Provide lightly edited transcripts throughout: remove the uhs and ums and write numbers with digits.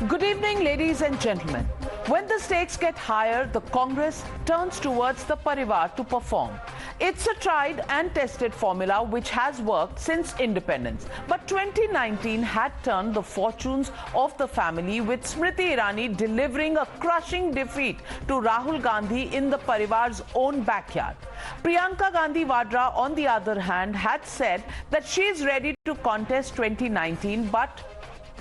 Good evening, ladies and gentlemen. When the stakes get higher, the Congress turns towards the Parivar to perform. It's a tried and tested formula which has worked since independence. But 2019 had turned the fortunes of the family, with Smriti Irani delivering a crushing defeat to Rahul Gandhi in the Parivar's own backyard. Priyanka Gandhi Vadra, on the other hand, had said that she is ready to contest 2019, but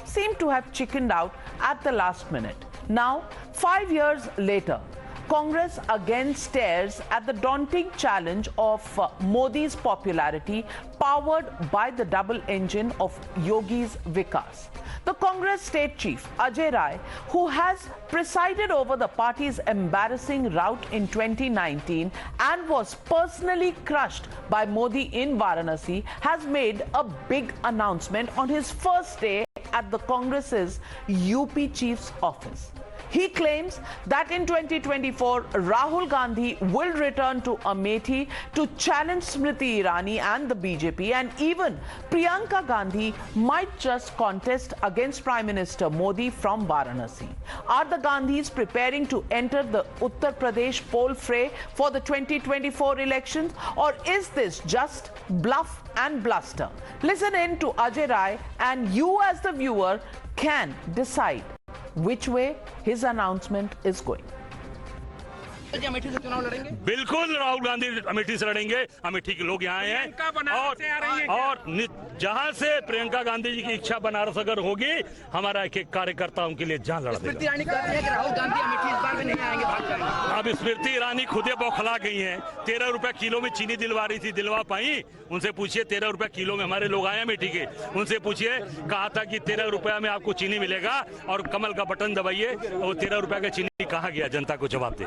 seemed to have chickened out at the last minute. Now, 5 years later, Congress again stares at the daunting challenge of Modi's popularity, powered by the double engine of Yogi's Vikas. The Congress state chief, Ajay Alok, who has presided over the party's embarrassing rout in 2019 and was personally crushed by Modi in Varanasi, has made a big announcement on his first day at the Congress's UP chief's office. He claims that in 2024, Rahul Gandhi will return to Amethi to challenge Smriti Irani and the BJP, and even Priyanka Gandhi might just contest against Prime Minister Modi from Varanasi. Are the Gandhis preparing to enter the Uttar Pradesh poll fray for the 2024 elections, or is this just bluff and bluster? Listen in to Ajay Alok, and you as the viewer can decide which way his announcement is going. बिल्कुल राहुल गांधी अमेठी से लड़ेंगे। अमेठी के लोग यहाँ हैं और जहाँ से प्रियंका गांधी जी की इच्छा बनारस अगर होगी, हमारा एक एक कार्यकर्ता उनके लिए जान लड़ा देगा। स्मृति ईरानी कहती है कि राहुल गांधी अमेठी इस बार भी नहीं आएंगे, भाग जाएंगे। अब स्मृति ईरानी खुदे बौखला गई हैं। 13 रुपए किलो में चीनी दिलवा रही थी, दिलवा पाई? उनसे पूछिए, 13 रुपए किलो में हमारे लोग आए अमेठी के, उनसे पूछिए। कहा था कि 13 रुपया में आपको चीनी मिलेगा और कमल का बटन दबाइए, वो 13 रुपए का चीनी कहाँ गया? जनता को जवाब दे।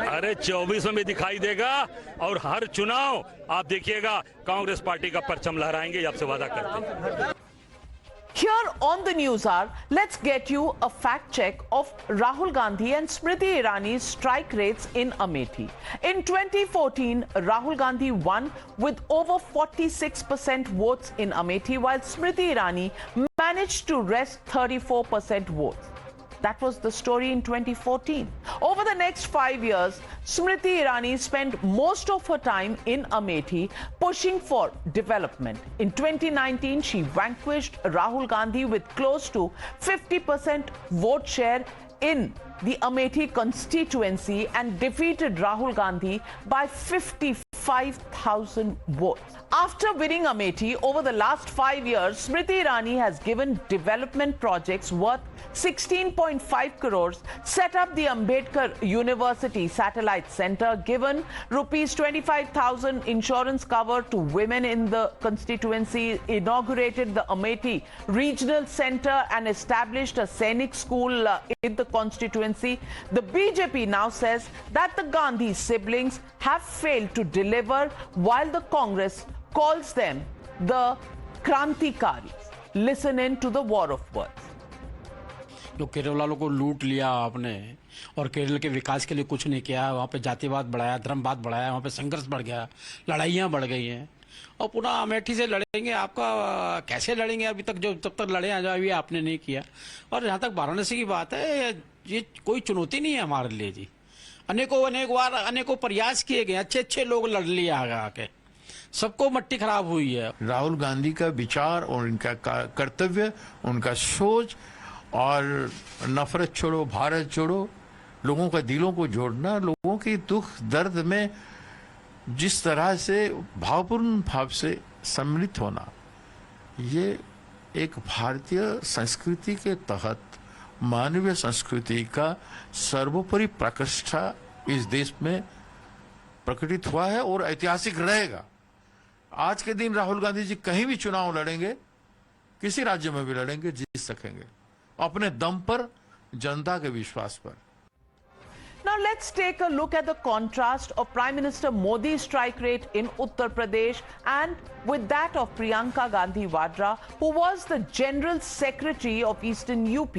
अरे 24 में दिखाई देगा, और हर चुनाव आप देखिएगा कांग्रेस पार्टी का परचम लहराएंगे, आपसे वादा करते हैं। Here on the NewsHour, let's get you a fact check of Rahul Gandhi and Smriti Irani's strike rates in Amethi. In 2014, Rahul Gandhi won with over 46% votes in Amethi, while Smriti Irani managed to wrest 34% votes. That was the story in 2014. Over the next 5 years, Smriti Irani spent most of her time in Amethi pushing for development. In 2019, she vanquished Rahul Gandhi with close to 50% vote share in the Amethi constituency and defeated Rahul Gandhi by 55,000 votes. After winning Amethi over the last 5 years, Smriti Irani has given development projects worth 16.5 crores, set up the Ambedkar University Satellite Center, given rupees 25,000 insurance cover to women in the constituency, inaugurated the Amethi Regional Center and established a Sainik school in the constituency. The BJP now says that the Gandhi siblings have failed to deliver, while the Congress calls them the Krantikaris. Listen in to the war of words. जो केरल वालों को लूट लिया आपने और केरल के विकास के लिए कुछ नहीं किया, वहाँ पे जातिवाद बढ़ाया, धर्मवाद बढ़ाया, वहाँ पे संघर्ष बढ़ गया, लड़ाइयाँ बढ़ गई हैं, और पुनः अमेठी से लड़ेंगे। आपका कैसे लड़ेंगे? अभी तक जो तब तक लड़े हैं, अभी आपने नहीं किया। और जहाँ तक वाराणसी की बात है, ये कोई चुनौती नहीं है हमारे लिए जी। अनेकों प्रयास किए गए, अच्छे लोग लड़ लिए आके, सबको मट्टी खराब हुई है। राहुल गांधी का विचार और उनका कर्तव्य, उनका सोच और नफरत छोड़ो भारत छोड़ो, लोगों का दिलों को जोड़ना, लोगों की दुख दर्द में जिस तरह से भावपूर्ण भाव से सम्मिलित होना, ये एक भारतीय संस्कृति के तहत मानवीय संस्कृति का सर्वोपरि प्रतिष्ठा इस देश में प्रकटित हुआ है और ऐतिहासिक रहेगा। आज के दिन राहुल गांधी जी कहीं भी चुनाव लड़ेंगे, किसी राज्य में भी लड़ेंगे, जीत सकेंगे अपने दम पर, जनता के विश्वास पर। Now let's take a look at the contrast of Prime Minister Modi's strike rate in Uttar Pradesh and with that of Priyanka Gandhi Vadra, who was the General Secretary of Eastern UP.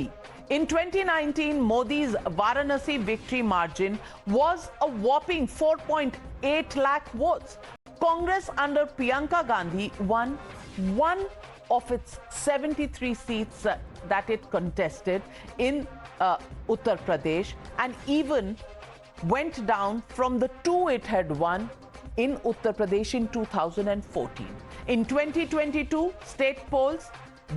In 2019, Modi's Varanasi victory margin was a whopping 4.8 lakh votes. Congress under Priyanka Gandhi won one of its 73 seats that it contested in Uttar Pradesh, and even went down from the two it had won in Uttar Pradesh in 2014. In 2022, state polls,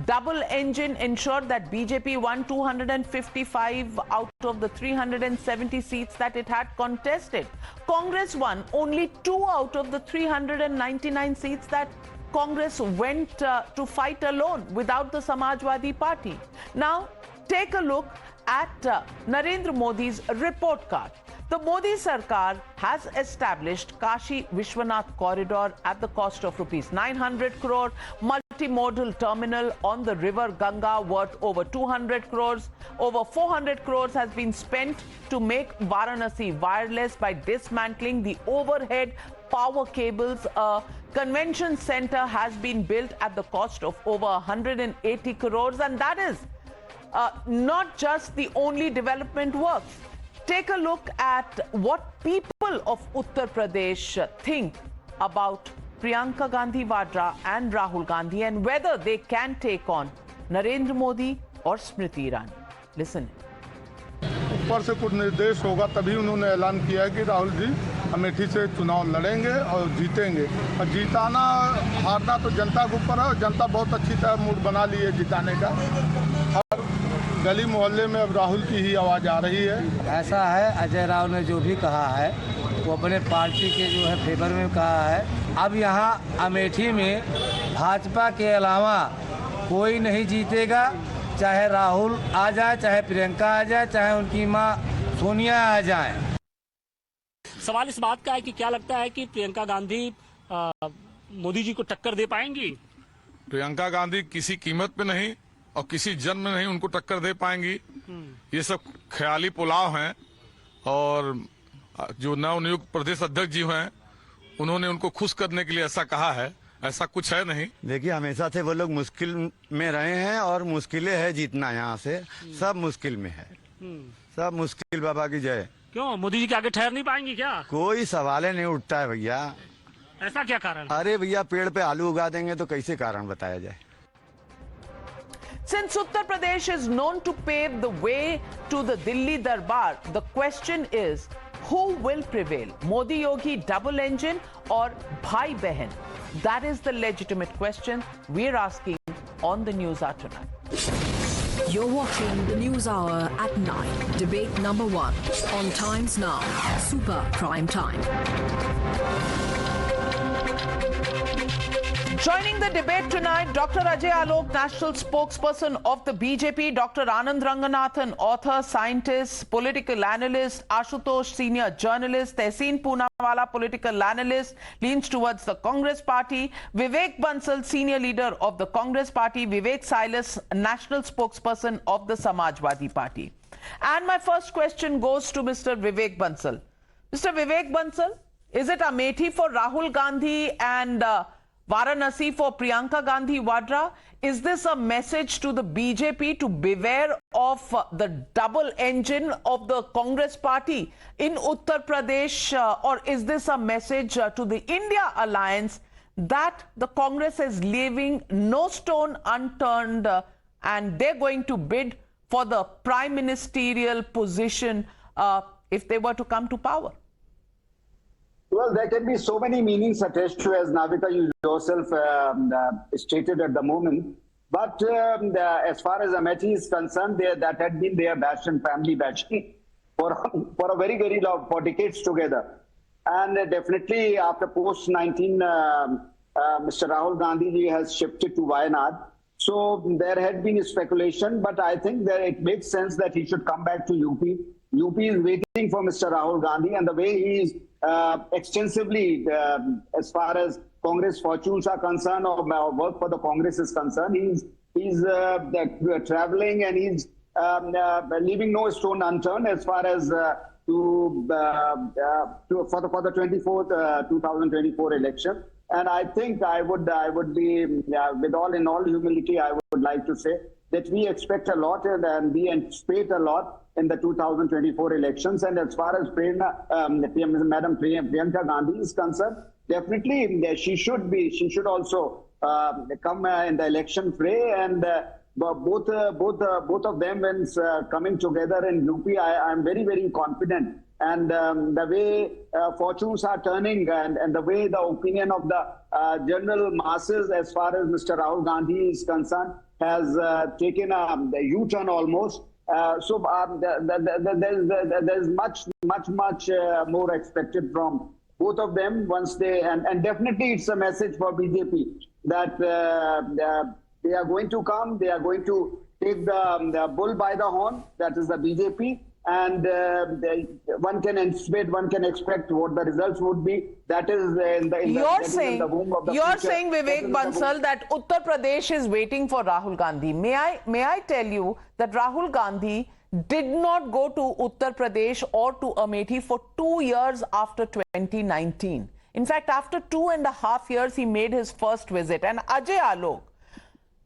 double engine ensured that BJP won 255 out of the 370 seats that it had contested. Congress won only 2 out of the 399 seats that Congress went to fight alone without the Samajwadi Party. Now, take a look at Narendra Modi's report card. The Modi Sarkar has established Kashi Vishwanath corridor at the cost of rupees 900 crore, multimodal terminal on the river Ganga worth over 200 crores. Over 400 crores has been spent to make Varanasi wireless by dismantling the overhead power cables. A convention center has been built at the cost of over 180 crores, and that is not just the only development works. Take a look at what people of Uttar Pradesh think about Priyanka Gandhi Vadra and Rahul Gandhi, and whether they can take on Narendra Modi or Smriti Irani. Listen. ऊपर से कुछ निर्देश होगा तभी उन्होंने ऐलान किया है कि राहुल जी अमेठी से चुनाव लड़ेंगे और जीतेंगे। और जीताना हारना तो जनता के ऊपर है, और जनता बहुत अच्छी तरह मूड बना ली है जिताने का। हर गली मोहल्ले में अब राहुल की ही आवाज़ आ रही है। ऐसा है, अजय राव ने जो भी कहा है वो अपने पार्टी के जो है फेवर में कहा है। अब यहाँ अमेठी में भाजपा के अलावा कोई नहीं जीतेगा, चाहे राहुल आ जाए, चाहे प्रियंका आ जाए, चाहे उनकी मां सोनिया आ जाए। सवाल इस बात का है कि क्या लगता है कि प्रियंका गांधी मोदी जी को टक्कर दे पाएंगी? प्रियंका गांधी किसी कीमत पे नहीं और किसी जन्म में नहीं उनको टक्कर दे पाएंगी। ये सब ख्याली पुलाव हैं, और जो नवनियुक्त प्रदेश अध्यक्ष जी हैं उन्होंने उनको खुश करने के लिए ऐसा कहा है, ऐसा कुछ है नहीं। देखिए, हमेशा से वो लोग मुश्किल में रहे हैं और मुश्किलें है जीतना। यहाँ से सब मुश्किल में है, सब मुश्किल। बाबा की जय। क्यों, मोदी जी के आगे ठहर नहीं पाएंगी क्या? कोई सवाल नहीं उठता है भैया। ऐसा क्या कारण? अरे भैया, पेड़ पे आलू उगा देंगे तो कैसे कारण बताया जाए। Since Uttar Pradesh is known to pave the way to the Delhi Darbar, the question is, who will prevail? Modi Yogi double engine or Bhai Behan? That is the legitimate question we're asking on the NewsHour tonight. You're watching the NewsHour at 9. Debate number 1 on Times Now, Super Prime Time. Joining the debate tonight, Dr. Ajay Alok, national spokesperson of the BJP, Dr. Anand Ranganathan, author, scientist, political analyst, Ashutosh, senior journalist, Tehseen Poonawalla, political analyst, leans towards the Congress party, Vivek Bansal, senior leader of the Congress party, Vivek Silas, national spokesperson of the Samajwadi Party. And my first question goes to Mr. Vivek Bansal. Mr. Vivek Bansal, is it Amethi for Rahul Gandhi and Varanasi for Priyanka Gandhi Vadra? Is this a message to the BJP to beware of the double engine of the Congress party in Uttar Pradesh? Or is this a message to the India alliance that the Congress is leaving no stone unturned and they're going to bid for the prime ministerial position if they were to come to power? Well, there can be so many meanings attached to, as Navika you yourself stated at the moment. But as far as Amethi is concerned, that had been their bastion, family bastion, for a very, very long, for decades together. And definitely after post-19, Mr. Rahul Gandhi has shifted to Wayanad. So there had been speculation, but I think that it makes sense that he should come back to UP. UP is waiting for Mr. Rahul Gandhi, and the way he is extensively, as far as Congress fortunes are concerned or work for the Congress is concerned, he's traveling and he's leaving no stone unturned as far as for the 2024 election. And I think I would be with all humility, I would like to say that we expect a lot and we anticipate a lot in the 2024 elections. And as far as Madam Priyanka Gandhi is concerned, definitely she should also come in the election fray, and both of them when coming together in UP, I am very, very confident. And the way fortunes are turning, and the way the opinion of the general masses as far as Mr. Rahul Gandhi is concerned has taken a U-turn almost. So there's much more expected from both of them once they, and definitely it's a message for BJP that they are going to come, they are going to take the bull by the horn, that is the BJP, and one can expect what the results would be. That is in the womb of the You're future. saying, Vivek Bansal, that Uttar Pradesh is waiting for Rahul Gandhi. May I tell you that Rahul Gandhi did not go to Uttar Pradesh or to Amethi for 2 years after 2019. In fact, after 2.5 years, he made his first visit. And Ajay Alok,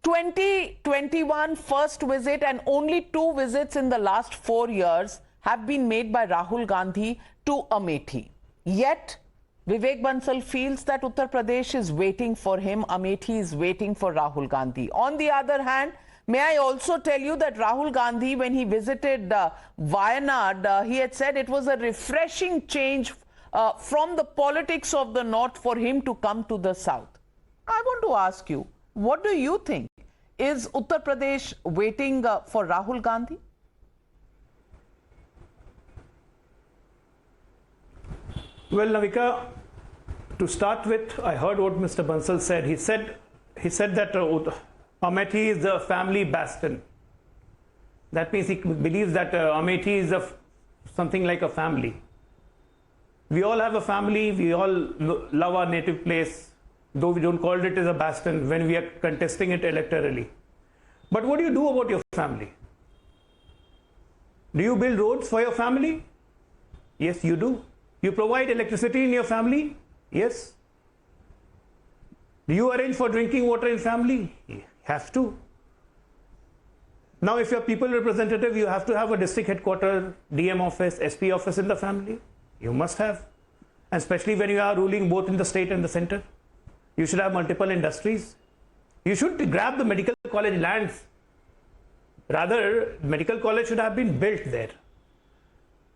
2021 first visit, and only 2 visits in the last 4 years have been made by Rahul Gandhi to Amethi. Yet, Vivek Bansal feels that Uttar Pradesh is waiting for him, Amethi is waiting for Rahul Gandhi. On the other hand, may I also tell you that Rahul Gandhi, when he visited Wayanad, he had said it was a refreshing change from the politics of the north for him to come to the south. I want to ask you, what do you think? Is Uttar Pradesh waiting for Rahul Gandhi? Well, Navika, to start with, I heard what Mr. Bansal said. He said that Amethi is a family bastion. That means he believes that Amethi is something like a family. We all have a family. We all love our native place, though we don't call it as a bastion when we are contesting it electorally. But what do you do about your family? Do you build roads for your family? Yes, you do. You provide electricity in your family? Yes. Do you arrange for drinking water in family? You have to. Now, if you're people representative, you have to have a district headquarters, DM office, SP office in the family. You must have. And especially when you are ruling both in the state and the center. You should have multiple industries. You should grab the medical college lands. Rather, medical college should have been built there.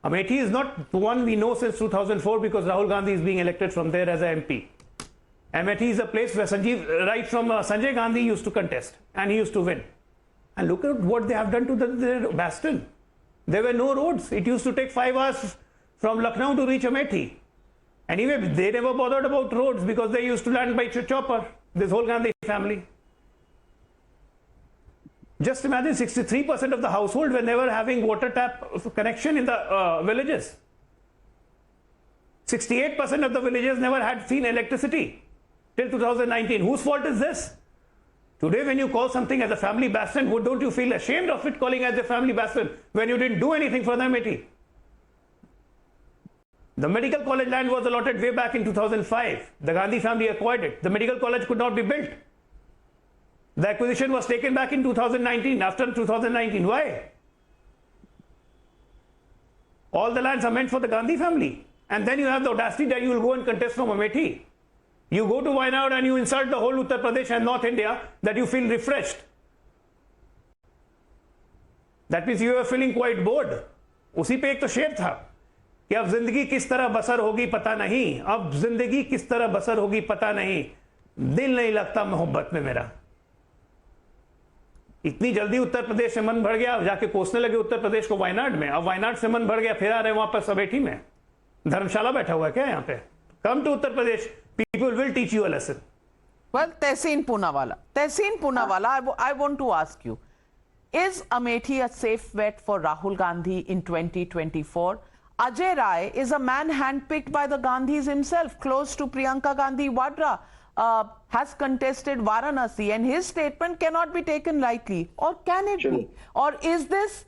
Amethi is not the one we know since 2004 because Rahul Gandhi is being elected from there as an MP. Amethi is a place where right from Sanjay Gandhi used to contest and he used to win. And look at what they have done to their bastion. There were no roads. It used to take 5 hours from Lucknow to reach Amethi. Anyway, they never bothered about roads because they used to land by chopper, this whole Gandhi family. Just imagine 63% of the household were never having water tap connection in the villages. 68% of the villages never had seen electricity till 2019. Whose fault is this? Today, when you call something as a family bastion, don't you feel ashamed of it calling as a family bastion when you didn't do anything for the Amethi? The medical college land was allotted way back in 2005. The Gandhi family acquired it. The medical college could not be built. The acquisition was taken back in 2019, after 2019. Why? All the lands are meant for the Gandhi family. And then you have the audacity that you will go and contest from Amethi. You go to Wayanad and you insult the whole Uttar Pradesh and North India that you feel refreshed. That means you are feeling quite bored. उसी पे एक तो शेर था कि अब जिंदगी किस तरह बसर होगी पता नहीं, अब जिंदगी किस तरह बसर होगी पता नहीं, दिल नहीं लगता मोहब्बत में मेरा. इतनी जल्दी उत्तर प्रदेश से मन भर गया, जाके कोसने लगे उत्तर प्रदेश को वायनाड में. अब वायनाड से मन भर गया, फिर आ रहे वहां पर अमेठी में. धर्मशाला बैठा हुआ है क्या यहाँ पे? Come to Uttar Pradesh, people will teach you a lesson. Well, Tehseen Poonawalla, I want to ask you, is Amethi a safe bet for Rahul Gandhi in 2024? Ajay Rai is a man handpicked by the Gandhis himself, close to Priyanka Gandhi Vadra, has contested Varanasi, and his statement cannot be taken lightly. Or can it be? Or is this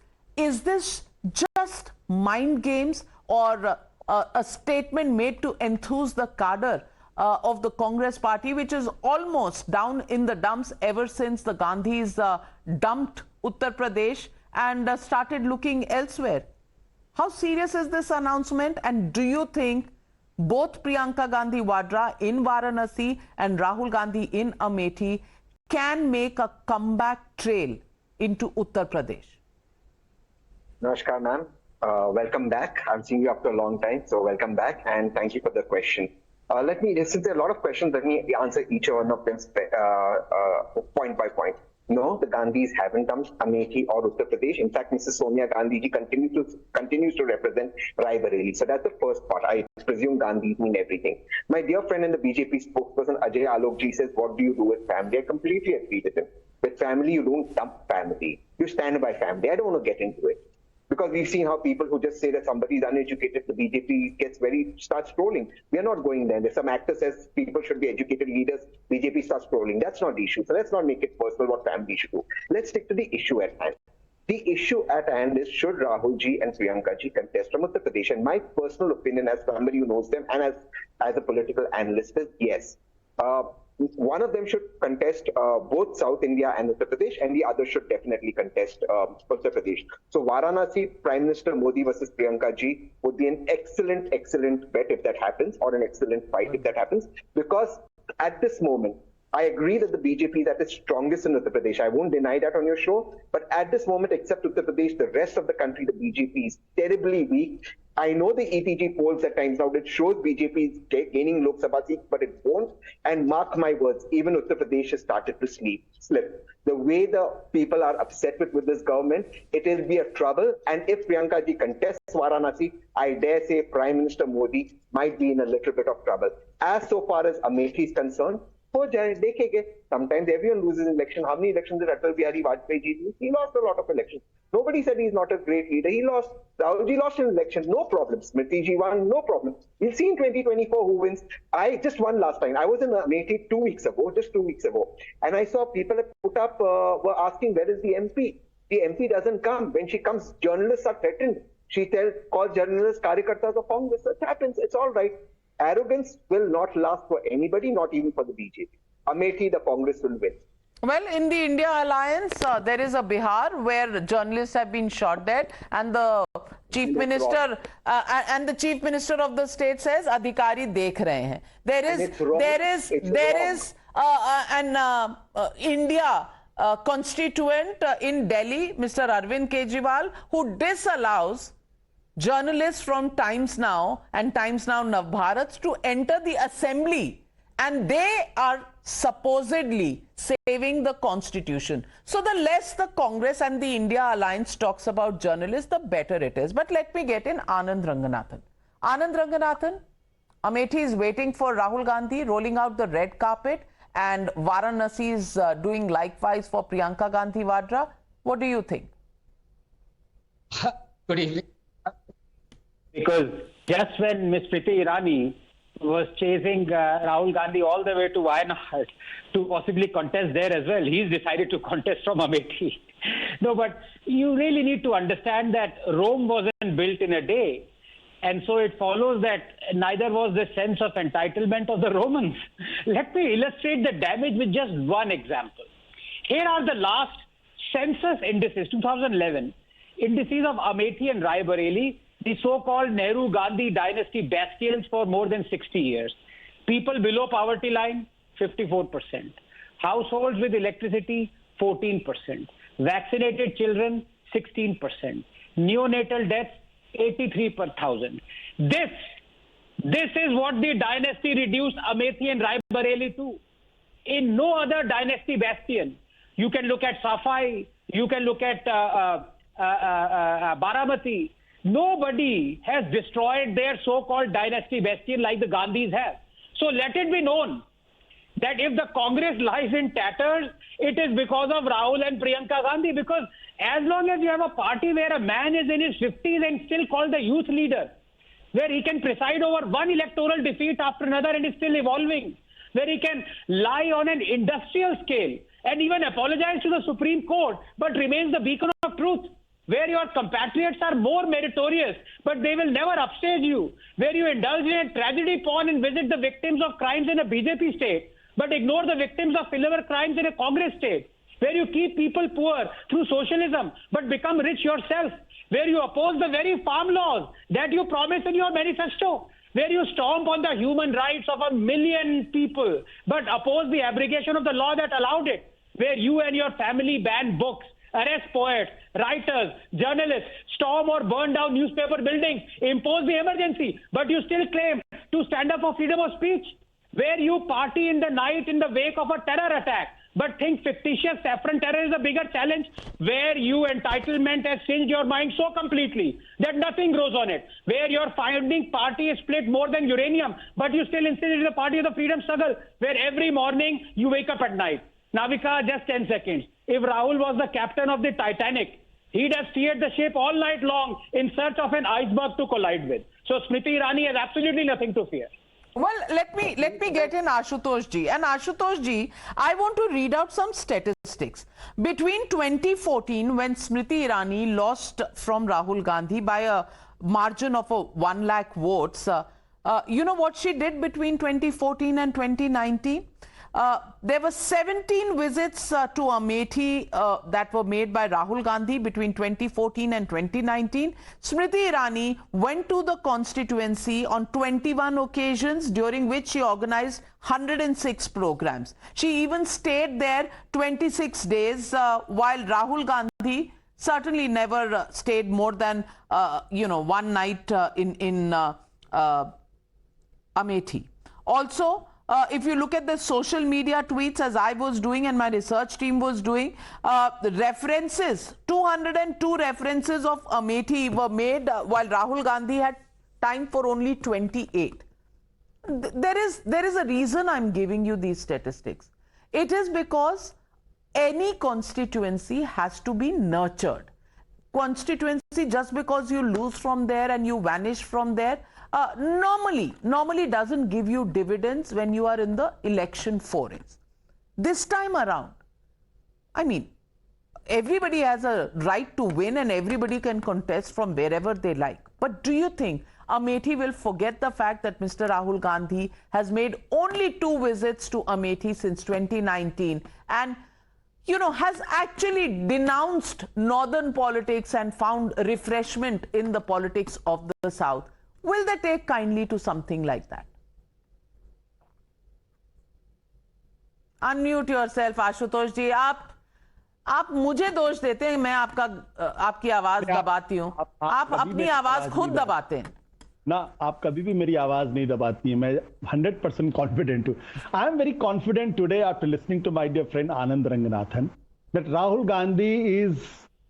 just mind games, or a statement made to enthuse the cadre of the Congress party, which is almost down in the dumps ever since the Gandhis dumped Uttar Pradesh and started looking elsewhere? How serious is this announcement, and do you think Both Priyanka Gandhi Vadra in Varanasi and Rahul Gandhi in Amethi can make a comeback trail into Uttar Pradesh. Namaskar, ma'am. Welcome back. I've seen you after a long time, so welcome back and thank you for the question. Since there are a lot of questions, let me answer each one of them point by point. No, the Gandhis haven't done Amethi or Uttar Pradesh. In fact, Mrs. Sonia Gandhi ji continues to represent Raebareli. So that's the first part. I presume Gandhis mean everything. My dear friend and the BJP spokesperson Ajay Alok ji says, what do you do with family? I completely agree with him. With family, you don't dump family. You stand by family. I don't want to get into it. Because we've seen how people who just say that somebody is uneducated, the BJP starts trolling. We are not going there. There's some actor says people should be educated leaders, BJP starts trolling. That's not the issue. So let's not make it personal what family should do. Let's stick to the issue at hand. The issue at hand is, should Rahul ji and Priyanka ji contest from Uttar Pradesh? And my personal opinion as somebody who knows them and as a political analyst is yes. One of them should contest both South India and Uttar Pradesh, and the other should definitely contest Uttar Pradesh. So Varanasi, Prime Minister Modi versus Priyanka ji would be an excellent bet if that happens, or an excellent fight if that happens, because at this moment, I agree that the BJP is at its strongest in Uttar Pradesh. I won't deny that on your show, but at this moment, except Uttar Pradesh, the rest of the country, the BJP is terribly weak. I know the ETG polls at times now, it shows BJP is gaining Lok Sabha seats, but it won't. And mark my words, even Uttar Pradesh has started to slip. The way the people are upset with this government, it will be a trouble. And if Priyanka ji contests Varanasi, I dare say Prime Minister Modi might be in a little bit of trouble. As so far as Amethi is concerned, sometimes everyone loses an election. How many elections did Atal Bihari Vajpayee ji lose? He lost a lot of elections. Nobody said he's not a great leader. He lost. Rahul ji lost an election. No problem. Smriti ji won. No problem. We'll see in 2024 who wins. I just won last time. I was in Amethi 2 weeks ago, just 2 weeks ago. And I saw people put up, were asking, where is the MP? The MP doesn't come. When she comes, journalists are threatened. She calls journalists Karyakartas of Congress. It happens. It's all right. Arrogance will not last for anybody, not even for the BJP. Amethi, the Congress will win. Well, in the India Alliance, there is a Bihar where journalists have been shot dead, and the chief minister of the state says, "Adhikari dekh rahe hain." There is an India constituent in Delhi, Mr. Arvind Kejriwal, who disallows journalists from Times Now and Times Now Navbharat to enter the assembly, and they are supposedly saving the constitution. So the less the Congress and the India Alliance talks about journalists, the better it is. But let me get in Anand Ranganathan. Anand Ranganathan, Amethi is waiting for Rahul Gandhi, rolling out the red carpet, and Varanasi is doing likewise for Priyanka Gandhi Vadra. What do you think? Good evening. Because just when Ms. Priti Irani was chasing Rahul Gandhi all the way to Wayanad to possibly contest there as well, he's decided to contest from Amethi. No, but you really need to understand that Rome wasn't built in a day. And so it follows that neither was the sense of entitlement of the Romans. Let me illustrate the damage with just one example. Here are the last census indices, 2011, indices of Amethi and Raebareli, the so-called Nehru-Gandhi dynasty bastions for more than 60 years. People below poverty line, 54%. Households with electricity, 14%. Vaccinated children, 16%. Neonatal deaths, 83 per thousand. This is what the dynasty reduced Amethi and Raebareli to. In no other dynasty bastion. You can look at Safai, you can look at Baramati. Nobody has destroyed their so-called dynasty bastion like the Gandhis have. So let it be known that if the Congress lies in tatters, it is because of Rahul and Priyanka Gandhi. Because as long as you have a party where a man is in his 50s and still called the youth leader, where he can preside over one electoral defeat after another and is still evolving, where he can lie on an industrial scale and even apologize to the Supreme Court, but remains the beacon of truth, where your compatriots are more meritorious, but they will never upstage you, where you indulge in a tragedy porn and visit the victims of crimes in a BJP state, but ignore the victims of similar crimes in a Congress state, where you keep people poor through socialism, but become rich yourself, where you oppose the very farm laws that you promised in your manifesto, where you stomp on the human rights of 1 million people, but oppose the abrogation of the law that allowed it, where you and your family ban books, arrest poets, writers, journalists, storm or burn down newspaper buildings, impose the emergency, but you still claim to stand up for freedom of speech, where you party in the night in the wake of a terror attack, but think fictitious saffron terror is a bigger challenge, where you entitlement has changed your mind so completely that nothing grows on it, where your founding party is split more than uranium, but you still insist it is a party of the freedom struggle, where every morning you wake up at night. Navika, just 10 seconds. If Rahul was the captain of the Titanic, he'd have steered the ship all night long in search of an iceberg to collide with. So Smriti Irani has absolutely nothing to fear. Well, let me get in Ashutosh ji. And Ashutosh ji, I want to read out some statistics. Between 2014, when Smriti Irani lost from Rahul Gandhi by a margin of 1 lakh votes, you know what she did between 2014 and 2019? There were 17 visits to Amethi that were made by Rahul Gandhi between 2014 and 2019. Smriti Irani went to the constituency on 21 occasions, during which she organized 106 programs. She even stayed there 26 days, while Rahul Gandhi certainly never stayed more than one night in Amethi. Also, if you look at the social media tweets, as I was doing and my research team was doing, the references, 202 references of Amethi were made while Rahul Gandhi had time for only 28. There is a reason I'm giving you these statistics. It is because any constituency has to be nurtured. Constituency, just because you lose from there and you vanish from there, normally doesn't give you dividends when you are in the election forays. This time around, I mean, everybody has a right to win and everybody can contest from wherever they like. But do you think Amethi will forget the fact that Mr. Rahul Gandhi has made only 2 visits to Amethi since 2019 and has actually denounced northern politics and found refreshment in the politics of the South? Will they take kindly to something like that? Unmute yourself, Ashutosh ji. आप मुझे दोष देते हैं, मैं आपकी आवाज दबाती हूँ. आप अपनी आवाज खुद दबाते हैं ना. आप कभी भी मेरी आवाज नहीं दबाती है. मैं 100% कॉन्फिडेंट हूँ. I am very confident today after listening to my dear friend Anand Ranganathan that Rahul Gandhi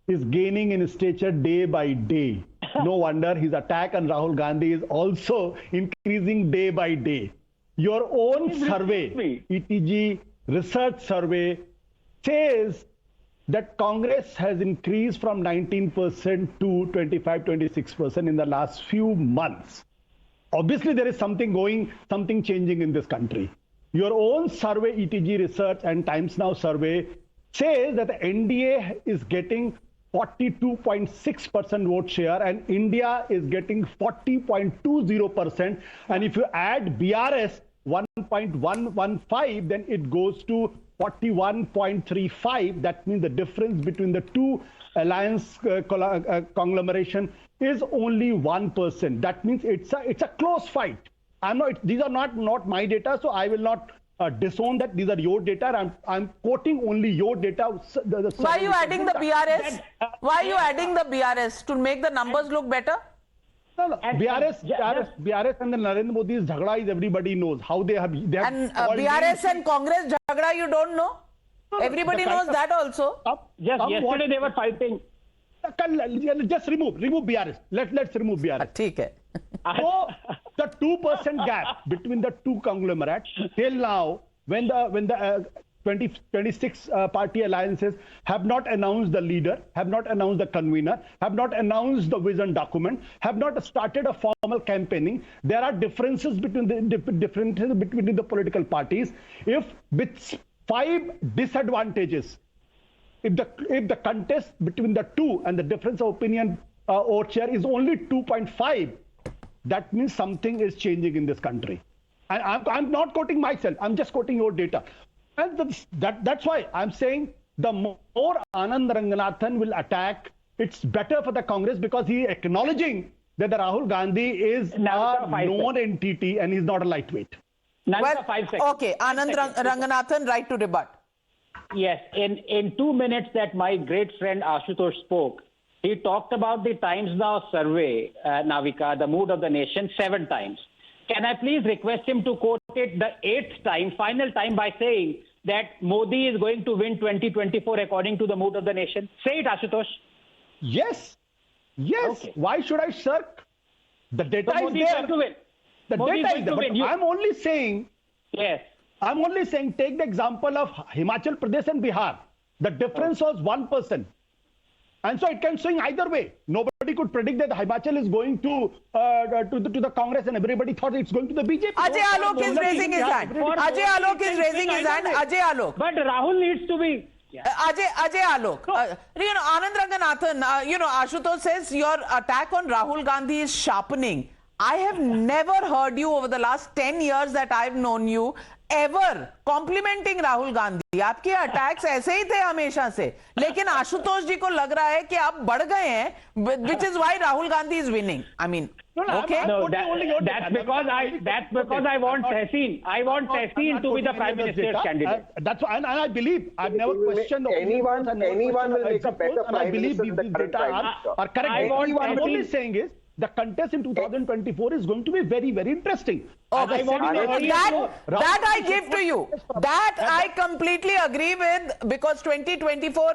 is gaining in stature day by day. No wonder his attack on Rahul Gandhi is also increasing day by day. Your own survey, ETG research survey, says that Congress has increased from 19% to 25-26% in the last few months. Obviously, there is something changing in this country. Your own survey, ETG research and Times Now survey, says that the NDA is getting 42.6% vote share and India is getting 40.20%. And if you add BRS 1.115, then it goes to 41.35. That means the difference between the two alliance conglomeration is only 1%. That means it's a close fight. These are not my data, so I will not disown that. These are your data. I'm quoting only your data. Why are you adding the BRS? Why are you adding the BRS? To make the numbers look better? No. BRS and the Narendra Modi's jhagda is everybody knows how they have. And BRS and Congress jhagda you don't know? Everybody knows that also. Yesterday they were fighting. Just remove BRS. Let's remove BRS. ठीक है. So the 2% gap between the two conglomerates till now, when the 26 party alliances have not announced the leader, have not announced the convener, have not announced the vision document, have not started a formal campaigning. There are differences between the political parties. If with 5 disadvantages, if the contest between the two and the difference of opinion or chair is only 2.5, that means something is changing in this country. I'm not quoting myself. I'm just quoting your data. And that's why I'm saying the more Anand Ranganathan will attack, it's better for the Congress, because he is acknowledging that the Rahul Gandhi is a known entity and he's not a lightweight. Well, 5 seconds. Okay, Anand Ranganathan, right to rebut. Yes, in 2 minutes that my great friend Ashutosh spoke, he talked about the Times Now survey, Navika, the mood of the nation, 7 times. Can I please request him to quote it the 8th time, final time, by saying that Modi is going to win 2024 according to the mood of the nation? Say it, Ashutosh. Yes. Yes. Okay. Why should I shirk? The data so is there. To win. The Modi data is there. But you... I'm only saying. Yes. I'm only saying, take the example of Himachal Pradesh and Bihar. The difference was 1%. And so it can swing either way. Nobody could predict that Himachal is going to the Congress, and everybody thought it's going to the BJP. Ajay Alok is raising his hand. Ajay Alok is raising his hand. Ajay Alok. But Rahul needs to be... Yeah. Ajay Alok. Anand Ranganathan, Ashutosh says your attack on Rahul Gandhi is sharpening. I have never heard you over the last 10 years that I've known you ever complimenting Rahul Gandhi. आपके attacks ऐसे ही थे हमेशा से, लेकिन आशुतोष जी को लग रहा है कि आप बढ़ गए हैं, which is why Rahul Gandhi is winning. I mean, okay. No, that's because I want Tehseen. I want Tehseen to be the Prime Minister's candidate. That's why, and I believe I've never questioned anyone will make a better Prime Minister than the current Prime Minister. Are correct. What I'm only saying is the contest in 2024 is going to be very, very interesting. Okay. That I give to you. That I completely agree with, because 2024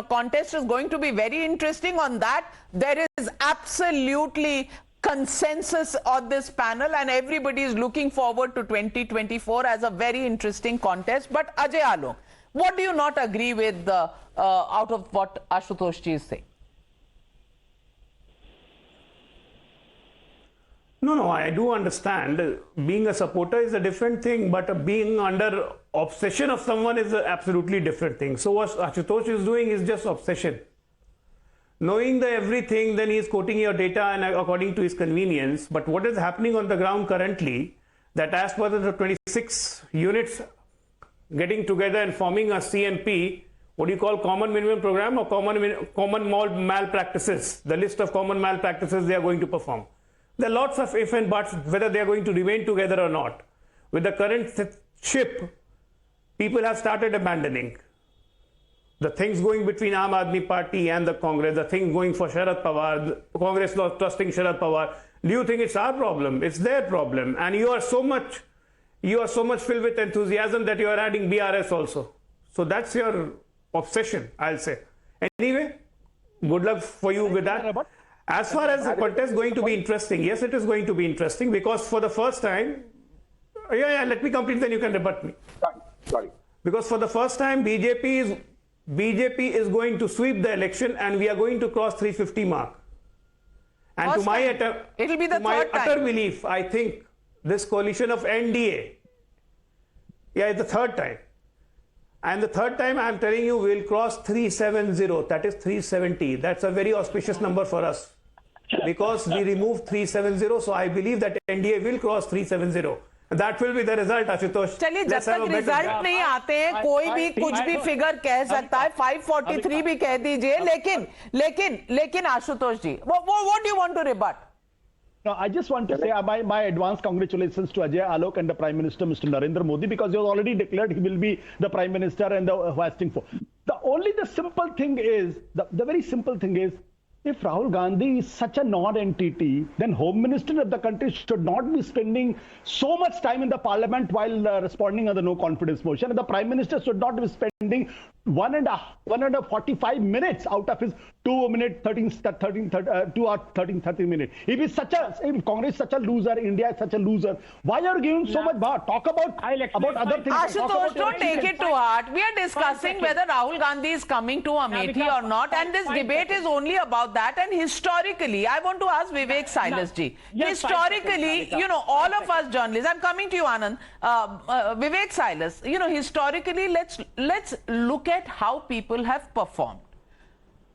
contest is going to be very interesting. On that, there is absolutely consensus on this panel, and everybody is looking forward to 2024 as a very interesting contest. But Ajay Alok, what do you not agree with out of what Ashutosh ji is saying? No, I do understand. Being a supporter is a different thing, but being under obsession of someone is an absolutely different thing. So what Ashutosh is doing is just obsession. Knowing the everything, then he is quoting your data and according to his convenience. But what is happening on the ground currently, that as per the 26 units getting together and forming a CMP, what do you call common minimum program or common malpractices, the list of common malpractices they are going to perform. There are lots of if and buts whether they are going to remain together or not. With the current ship, people have started abandoning. The things going between Aam Aadmi Party and the Congress, the thing going for Sharad Pawar, the Congress not trusting Sharad Pawar. Do you think it's our problem? It's their problem. And you are so much filled with enthusiasm that you are adding BRS also. So that's your obsession, I'll say. Anyway, good luck for you with that. As far as the contest is going to be interesting, yes, it is going to be interesting, because for the first time, let me complete, then you can rebut me. Sorry. Because for the first time, BJP is going to sweep the election, and we are going to cross 350 mark. And first to my it'll be the utter belief, I think this coalition of NDA, it's the third time. And the third time, I'm telling you, we'll cross 370. That is 370. That's a very auspicious number for us, because we removed 370. So I believe that NDA will cross 370. That will be the result, Ashutosh. चलिए, जब तक result नहीं आते हैं, कोई भी कुछ भी फिगर कह सकता है. 543 भी कह दीजिए, लेकिन आशुतोष जी, what do you want to rebut? No, I just want to say my advance congratulations to Ajay Alok and the Prime Minister, Mr. Narendra Modi, because he has already declared he will be the Prime Minister and the fasting for. The simple thing is, the very simple thing is, if Rahul Gandhi is such a non-entity, then Home Minister of the country should not be spending so much time in the Parliament while responding on the no confidence motion. And the Prime Minister should not be spending 1 and 45 minutes out of his 2 hours 30 minutes. If Congress is such a loser, India is such a loser, why are you giving so much power? Talk about other things. Ashutosh, don't take it to heart. We are discussing whether Rahul Gandhi is coming to Amethi or not, and this debate is only about that. And historically, I want to ask Vivek Silas ji. Historically, all of us journalists, I'm coming to you, Anand, Vivek Silas, historically, let's look at how people have performed.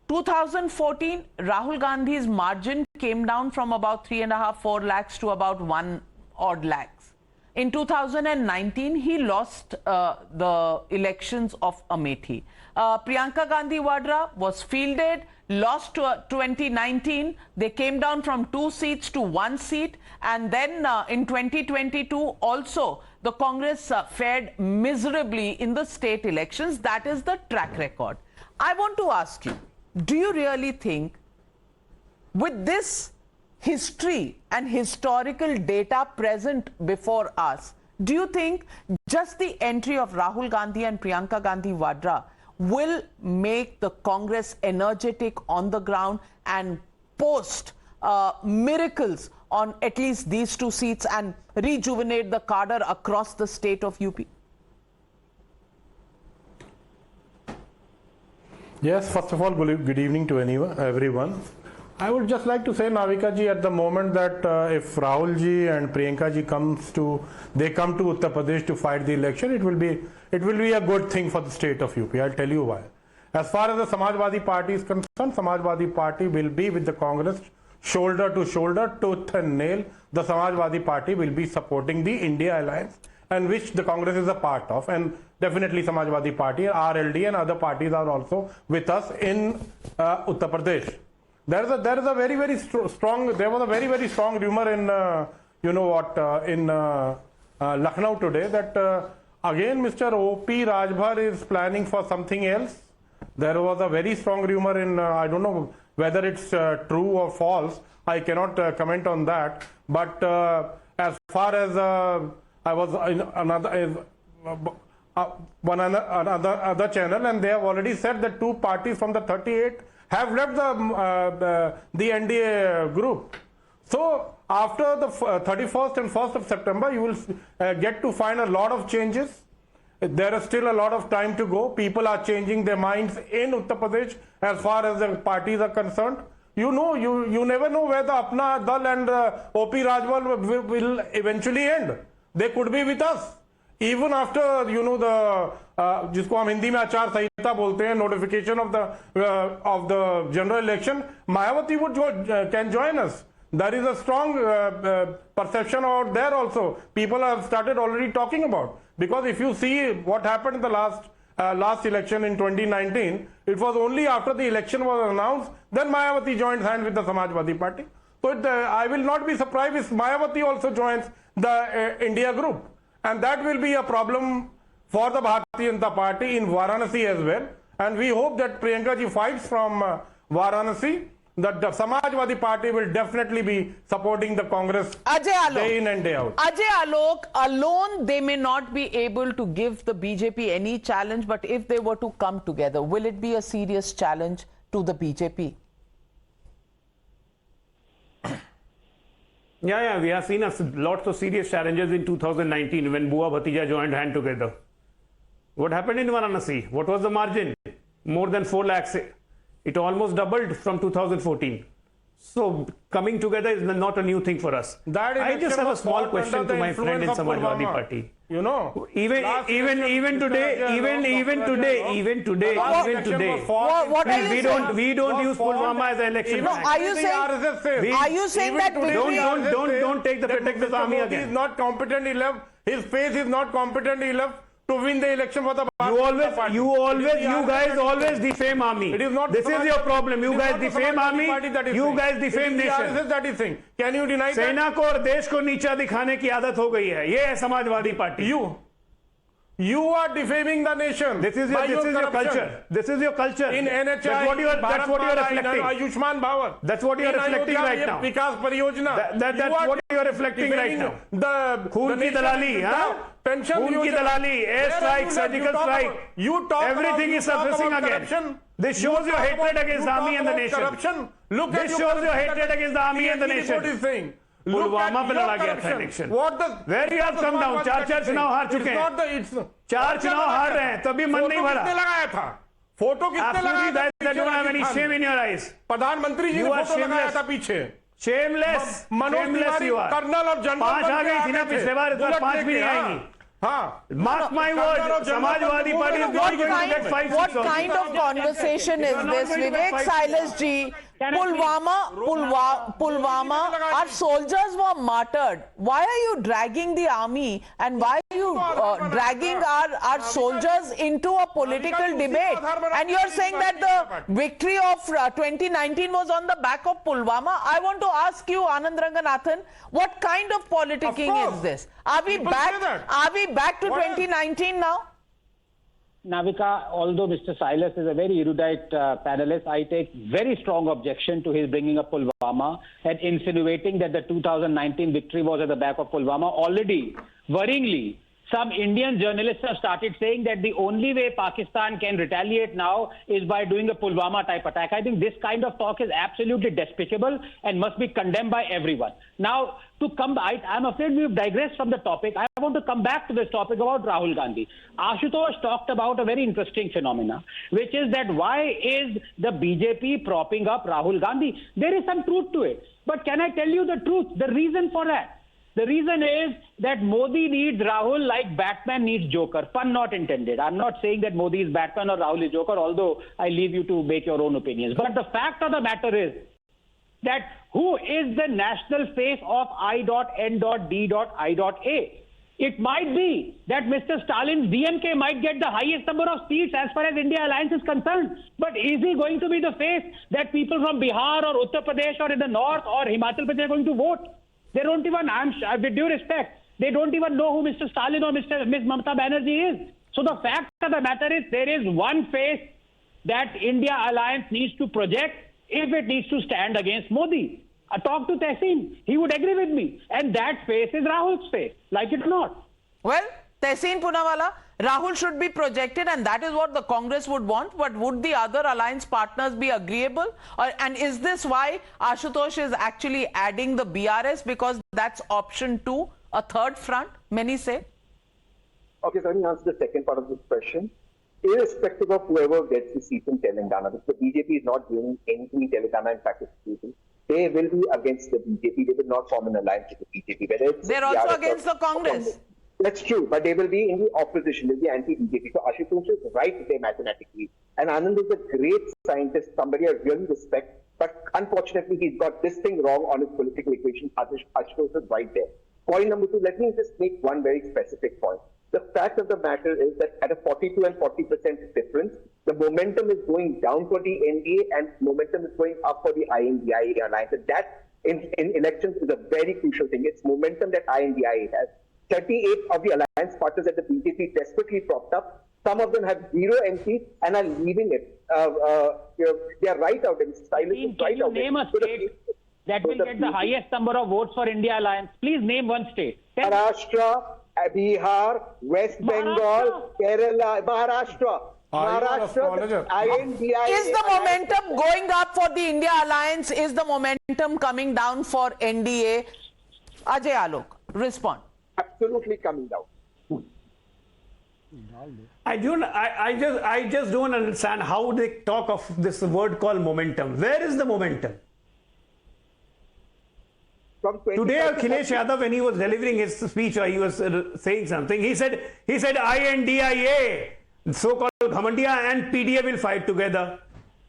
2014, Rahul Gandhi's margin came down from about 3.5-4 lakhs to about 1 odd lakhs. In 2019, he lost the elections of Amethi. Priyanka Gandhi Vadra was fielded, lost to 2019. They came down from 2 seats to 1 seat. And then in 2022 also, the Congress fared miserably in the state elections. That is the track record. I want to ask you, do you really think with this history and historical data present before us, do you think just the entry of Rahul Gandhi and Priyanka Gandhi Vadra will make the Congress energetic on the ground and post miracles on at least these 2 seats and rejuvenate the cadre across the state of UP? Yes, first of all, good evening to everyone. I would just like to say, Navika ji, at the moment that if Rahul ji and Priyanka ji come to Uttar Pradesh to fight the election, it will be a good thing for the state of UP. I'll tell you why. As far as the Samajwadi Party is concerned, Samajwadi Party will be with the Congress shoulder to shoulder, tooth and nail. The Samajwadi Party will be supporting the India Alliance, and which the Congress is a part of, and definitely Samajwadi Party, RLD and other parties are also with us in Uttar Pradesh. There was a very strong rumor in in Lucknow today that again Mr. O.P. Rajbhar is planning for something else. There was a very strong rumor in I don't know whether it's true or false. I cannot comment on that. But as far as I was in another channel, and they have already said that 2 parties from the 38 have left the NDA group. So after the 31st and 1st of September, you will get to find a lot of changes. There is still a lot of time to go. People are changing their minds in Uttar Pradesh as far as the parties are concerned. You know, you never know where the Apna Dal and O.P. Rajbhar will eventually end. They could be with us. Even after, the जिसको हम हिंदी में आचार संहिता बोलते हैं, notification of the general election, Mayawati can join us. There is a strong perception out there also. People have started already talking about, because if you see what happened in the last election in 2019, it was only after the election was announced then Mayawati joined hands with the Samajwadi Party. So I will not be surprised if Mayawati also joins the India group. And that will be a problem for the Bharatiya Janata Party in Varanasi as well. And we hope that Priyanka ji fights from Varanasi, that the Samajwadi Party will definitely be supporting the Congress day in and day out. Ajay Alok, alone they may not be able to give the BJP any challenge, but if they were to come together, will it be a serious challenge to the BJP? Yeah, we have seen lots of serious challenges in 2019 when Bua Bhatija joined hand together. What happened in Varanasi? What was the margin? More than 4 lakhs. It almost doubled from 2014. So coming together is not a new thing for us. I just have a small question to my friend in Samajwadi Party. You know, even today, we don't use Pulwama as an election. No, are you saying that don't take the pretext of army again? He is not competent enough. His face is not competent enough to win the election for the party. You guys always defame army. It is not. This is your problem. You guys defame army. You guys defame nation. That is thing. Can you deny that? सेना को और देश को नीचा दिखाने की आदत हो गई है. ये है Samajwadi party. You are defaming the nation. This is your culture. This is your culture. In NHI, that's what you are reflecting. Ayushman Bhawan. That's what you are reflecting right now. Vikas Pariyojana. That's what you are reflecting right now. खून की दलाली, pension खून की दलाली, air strike, surgical strike. Everything is surfacing again. This shows your hatred against the army and the nation. This shows your hatred against the army and the nation. Pulwama पे लड़ा गया था election. Where you have come down? 4 चुनाव हार चुके हैं. 4 चुनाव हार रहे हैं, तभी मन नहीं भरा. लगाया था फोटो किसने लगाया था? Absolutely, don't have any shame in your eyes. प्रधानमंत्री जी ने फोटो लगाया था पीछे. Shameless. मनोज तिवारी, कर्नल और जनरल 5 आ गई थी ना पिछले बार, इस बार 5 भी नहीं आएंगी. Mark my word, Samajwadi Party is going to get 5 seats. What kind of conversation is this? Vivek Silas ji, Pulwama, our soldiers were martyred. Why are you dragging the army and why are you dragging our soldiers into a political debate? And you're saying that the victory of 2019 was on the back of Pulwama. I want to ask you, Anand Ranganathan, what kind of politicking is this? Are we back to 2019 now? Navika, although Mr. Silas is a very erudite panelist, I take very strong objection to his bringing up Pulwama and insinuating that the 2019 victory was at the back of Pulwama. Already, worryingly, some Indian journalists have started saying that the only way Pakistan can retaliate now is by doing a Pulwama type attack. I think this kind of talk is absolutely despicable and must be condemned by everyone. Now, I'm afraid we've digressed from the topic. I want to come back to this topic about Rahul Gandhi. Ashutosh talked about a very interesting phenomena, which is that why is the BJP propping up Rahul Gandhi? There is some truth to it. But can I tell you the truth, the reason for that? The reason is that Modi needs Rahul like Batman needs Joker. Pun not intended. I'm not saying that Modi is Batman or Rahul is Joker, although I leave you to make your own opinions. But the fact of the matter is that who is the national face of I.N.D.I.A? It might be that Mr. Stalin's DMK might get the highest number of seats as far as India Alliance is concerned. But is he going to be the face that people from Bihar or Uttar Pradesh or in the north or Himachal Pradesh are going to vote? They don't even, with due respect, they don't even know who Mr. Stalin or Ms. Mamata Banerjee is. So the fact of the matter is there is one face that India Alliance needs to project if it needs to stand against Modi. I talked to Tehseen. He would agree with me. And that face is Rahul's face, like it or not. Well, Tehseen Poonawalla, Rahul should be projected and that is what the Congress would want. But would the other alliance partners be agreeable? And is this why Ashutosh is actually adding the BRS? Because that's option 2, a third front, many say. Okay, so let me answer the second part of this question. Irrespective of whoever gets the seat in Telangana, because the BJP is not doing anything in Telangana, in fact, they will be against the BJP. They will not form an alliance with the BJP. They're also against the Congress. That's true, but they will be in the opposition. They'll be anti-BJP. So Ashutosh is right there mathematically. And Anand is a great scientist, somebody I really respect. But unfortunately, he's got this thing wrong on his political equation. Ashutosh is right there. Point number 2, let me just make one very specific point. The fact of the matter is that at a 42 and 40% difference, the momentum is going down for the NDA and momentum is going up for the INDIA alliance. And that in elections is a very crucial thing. It's momentum that INDIA has. 38 of the alliance partners that the BJP desperately propped up. Some of them have 0 MPs and are leaving it. They are right out. And Can you name a state that will get the highest number of votes for India Alliance? Please name one state. Maharashtra, Bihar, West Bengal, Kerala, Maharashtra. INDIA. Is the momentum going up for the India Alliance? Is the momentum coming down for NDA? Ajay Alok, respond. Absolutely coming down. I just don't understand how they talk of this word called momentum. Where is the momentum? Today, Akhilesh Yadav, when he was delivering his speech or he was saying something, he said INDIA, so-called Ghamandiya and PDA will fight together.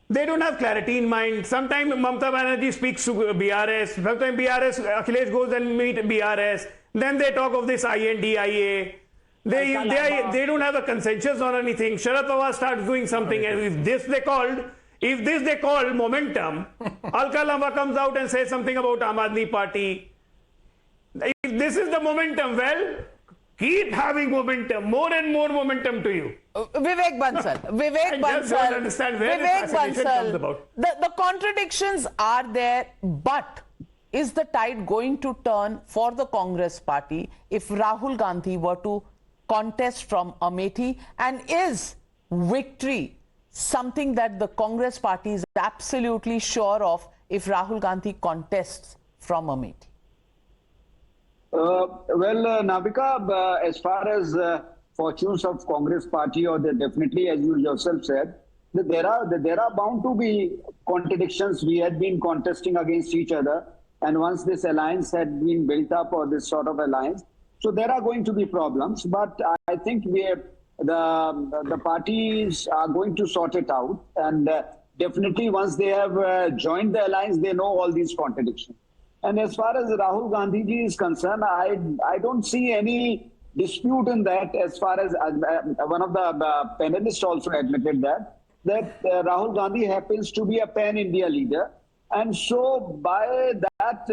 They don't have clarity in mind. Sometimes Mamata Banerjee speaks to BRS. Sometimes BRS, Akhilesh goes and meet BRS. Then they talk of this INDIA. They don't have a consensus on anything. Sharad Pawar starts doing something, and if this they called momentum, Alka Lamba comes out and says something about Aam Aadmi Party. If this is the momentum, well, keep having momentum, more and more momentum to you. Vivek Bansal. I just don't understand where this fascination comes about. The contradictions are there, but is the tide going to turn for the Congress party if Rahul Gandhi were to contest from Amethi? And is victory something that the Congress party is absolutely sure of if Rahul Gandhi contests from Amethi? Navika, as far as fortunes of Congress party, or definitely, as you yourself said, that there are bound to be contradictions. We had been contesting against each other, and once this alliance had been built up, or this sort of alliance, so there are going to be problems. But I think the parties are going to sort it out, and definitely once they have joined the alliance, they know all these contradictions. And as far as Rahul Gandhi ji is concerned, I don't see any dispute in that. As far as one of the panelists also admitted that Rahul Gandhi happens to be a pan-India leader. And so by that,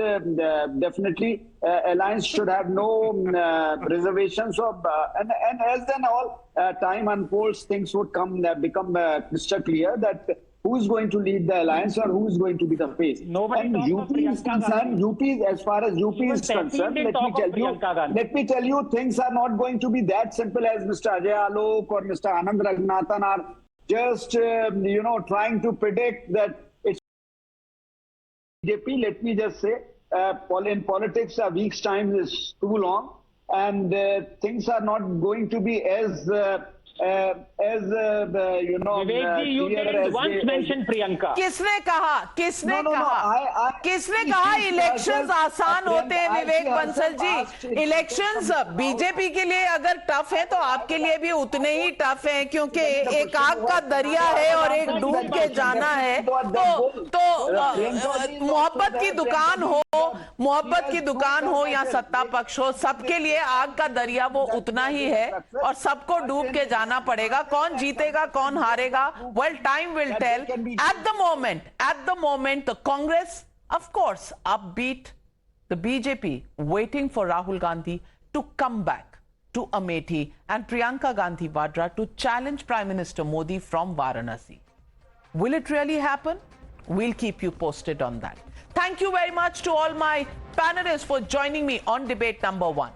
definitely alliance should have no reservations of, and as then all time unfolds, things would become crystal clear that who is going to lead the alliance or who is going to be the face. Nobody and UP is concerned, as far as UP is concerned, let me tell you, things are not going to be that simple as Mr. Ajay Alok or Mr. Anand Ranganathan are just, trying to predict that it's BJP. Let me just say, in politics, a week's time is too long, and things are not going to be as Vivek ji, you didn't once mention Priyanka. किसने कहा elections आसान होते हैं? Vivek Bansal ji, elections BJP के लिए अगर tough है तो आपके लिए भी उतने ही टफ हैं, क्योंकि एक आग का दरिया है और एक डूब के जाना है। तो मोहब्बत की दुकान हो या सत्ता पक्ष हो, सबके लिए आग का दरिया वो उतना ही है और सबको डूब के जाना पड़ेगा। कौन जीतेगा कौन हारेगा, well, time will tell. At the moment the Congress, of course, upbeat, the BJP waiting for Rahul Gandhi to come back to Amethi and Priyanka Gandhi Vadra to challenge Prime Minister Modi from Varanasi. Will it really happen? We'll keep you posted on that. Thank you very much to all my panelists for joining me on debate number 1.